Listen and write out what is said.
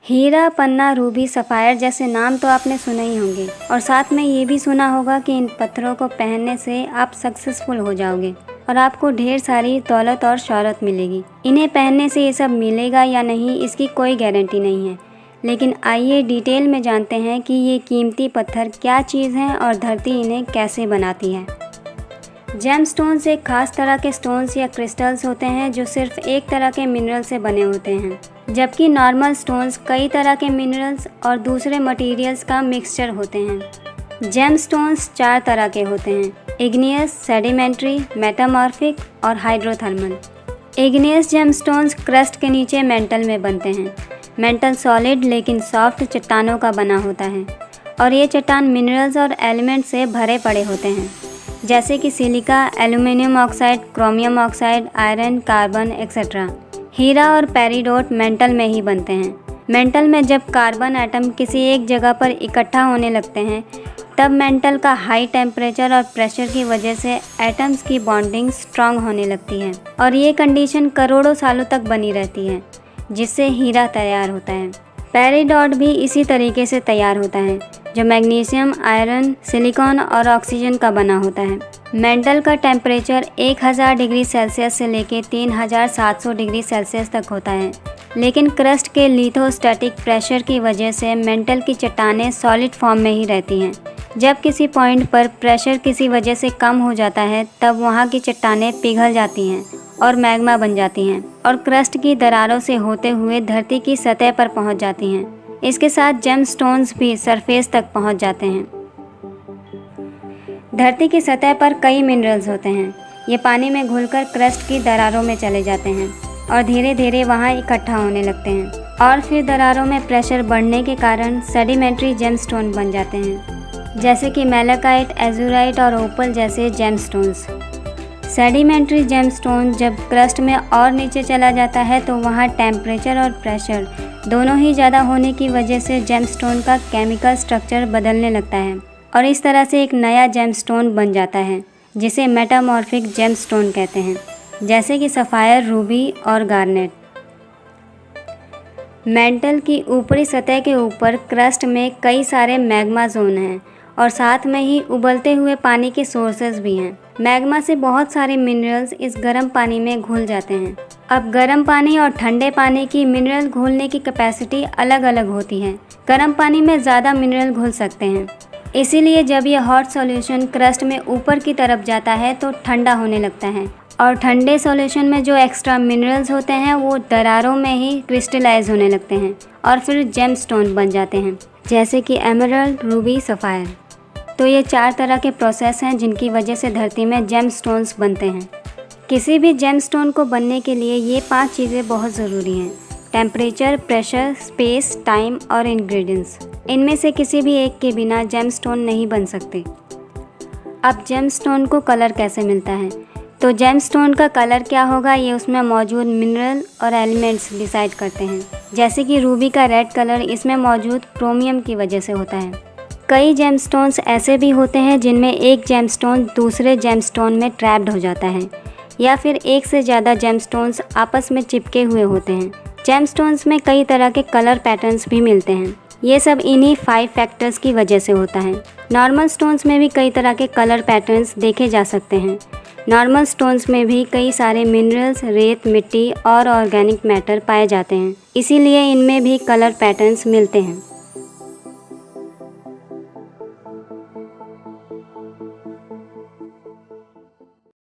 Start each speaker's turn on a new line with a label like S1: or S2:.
S1: हीरा, पन्ना, Ruby, sapphire जैसे नाम तो आपने सुने ही होंगे और साथ में ये भी सुना होगा कि इन पत्थरों को पहनने से आप सक्सेसफुल हो जाओगे और आपको ढेर सारी दौलत और शोहरत मिलेगी। इन्हें पहनने से ये सब मिलेगा या नहीं इसकी कोई गारंटी नहीं है, लेकिन आइए डिटेल में जानते हैं कि ये कीमती पत्थर क्या चीज़ हैं और धरती इन्हें कैसे बनाती है। जेमस्टोन्स एक खास तरह के स्टोन्स या क्रिस्टल्स होते हैं जो सिर्फ एक तरह के मिनरल से बने होते हैं, जबकि नॉर्मल स्टोन्स कई तरह के मिनरल्स और दूसरे मटेरियल्स का मिक्सचर होते हैं। जेमस्टोन्स 4 तरह के होते हैं: इग्नियस, सेडिमेंट्री, मेटामॉर्फिक और हाइड्रोथर्मल। इग्नियस जेमस्टोन्स क्रस्ट के नीचे मेंटल में बनते हैं। मेंटल सॉलिड लेकिन सॉफ्ट चट्टानों का बना होता है और ये चट्टान मिनरल्स और एलिमेंट से भरे पड़े होते हैं, जैसे कि silica, aluminium oxide, chromium oxide, iron, carbon etcetera. हीरा और पेरिडोट मेंटल में ही बनते हैं। मेंटल में जब कार्बन एटम किसी एक जगह पर इकट्ठा होने लगते हैं तब मेंटल का हाई टेम्परेचर और प्रेशर की वजह से एटम्स की बॉन्डिंग स्ट्रांग होने लगती है और ये कंडीशन करोड़ों सालों तक बनी रहती है, जिससे हीरा तैयार होता है। पेरिडोट भी इसी तरीके से तैयार होता है, जो मैग्नीशियम, आयरन, सिलिकॉन और ऑक्सीजन का बना होता है। मेंटल का टेम्परेचर 1000 डिग्री सेल्सियस से लेकर 3700 डिग्री सेल्सियस तक होता है, लेकिन क्रस्ट के लिथोस्टैटिक प्रेशर की वजह से मेंटल की चट्टानें सॉलिड फॉर्म में ही रहती हैं। जब किसी पॉइंट पर प्रेशर किसी वजह से कम हो जाता है तब वहाँ की चट्टानें पिघल जाती हैं और मैग्मा बन जाती हैं और क्रस्ट की दरारों से होते हुए धरती की सतह पर पहुँच जाती हैं। इसके साथ जेमस्टोन्स भी सरफेस तक पहुँच जाते हैं। धरती की सतह पर कई मिनरल्स होते हैं। ये पानी में घुलकर क्रस्ट की दरारों में चले जाते हैं और धीरे धीरे वहाँ इकट्ठा होने लगते हैं और फिर दरारों में प्रेशर बढ़ने के कारण सेडिमेंट्री जेमस्टोन बन जाते हैं, जैसे कि मैलाकाइट, एजुराइट और ओपल जैसे जेमस्टोन्स। सेडिमेंट्री जेमस्टोन जब क्रस्ट में और नीचे चला जाता है तो वहाँ टेम्परेचर और प्रेशर दोनों ही ज़्यादा होने की वजह से जेमस्टोन का केमिकल स्ट्रक्चर बदलने लगता है और इस तरह से एक नया जेमस्टोन बन जाता है, जिसे मेटामॉर्फिक जेमस्टोन कहते हैं, जैसे कि सफ़ायर, रूबी और गार्नेट। मेंटल की ऊपरी सतह के ऊपर क्रस्ट में कई सारे मैग्मा जोन हैं और साथ में ही उबलते हुए पानी के सोर्सेज भी हैं। मैग्मा से बहुत सारे मिनरल्स इस गर्म पानी में घुल जाते हैं। अब गर्म पानी और ठंडे पानी की मिनरल घुलने की कैपेसिटी अलग अलग होती है। गर्म पानी में ज़्यादा मिनरल घुल सकते हैं, इसीलिए जब ये हॉट सॉल्यूशन क्रस्ट में ऊपर की तरफ जाता है तो ठंडा होने लगता है और ठंडे सॉल्यूशन में जो एक्स्ट्रा मिनरल्स होते हैं वो दरारों में ही क्रिस्टलाइज होने लगते हैं और फिर जेमस्टोन बन जाते हैं, जैसे कि एमराल्ड, रूबी, सफ़ायर। तो ये 4 तरह के प्रोसेस हैं जिनकी वजह से धरती में जेमस्टोन्स बनते हैं। किसी भी जेमस्टोन को बनने के लिए ये 5 चीज़ें बहुत ज़रूरी हैं: टेम्परेचर, प्रेशर, स्पेस, टाइम और इंग्रेडिएंट्स। इनमें से किसी भी एक के बिना जेमस्टोन नहीं बन सकते। अब जेमस्टोन को कलर कैसे मिलता है? तो जेमस्टोन का कलर क्या होगा ये उसमें मौजूद मिनरल और एलिमेंट्स डिसाइड करते हैं, जैसे कि रूबी का रेड कलर इसमें मौजूद क्रोमियम की वजह से होता है। कई जेमस्टोन्स ऐसे भी होते हैं जिनमें एक जेमस्टोन दूसरे जेमस्टोन में ट्रैप्ड हो जाता है या फिर एक से ज़्यादा जेमस्टोन्स आपस में चिपके हुए होते हैं। जेमस्टोन्स में कई तरह के कलर पैटर्न्स भी मिलते हैं। ये सब इन्हीं 5 फैक्टर्स की वजह से होता है। नॉर्मल स्टोन्स में भी कई तरह के कलर पैटर्न्स देखे जा सकते हैं। नॉर्मल स्टोन्स में भी कई सारे मिनरल्स, रेत, मिट्टी और ऑर्गेनिक मैटर पाए जाते हैं, इसीलिए इनमें भी कलर पैटर्न्स मिलते हैं।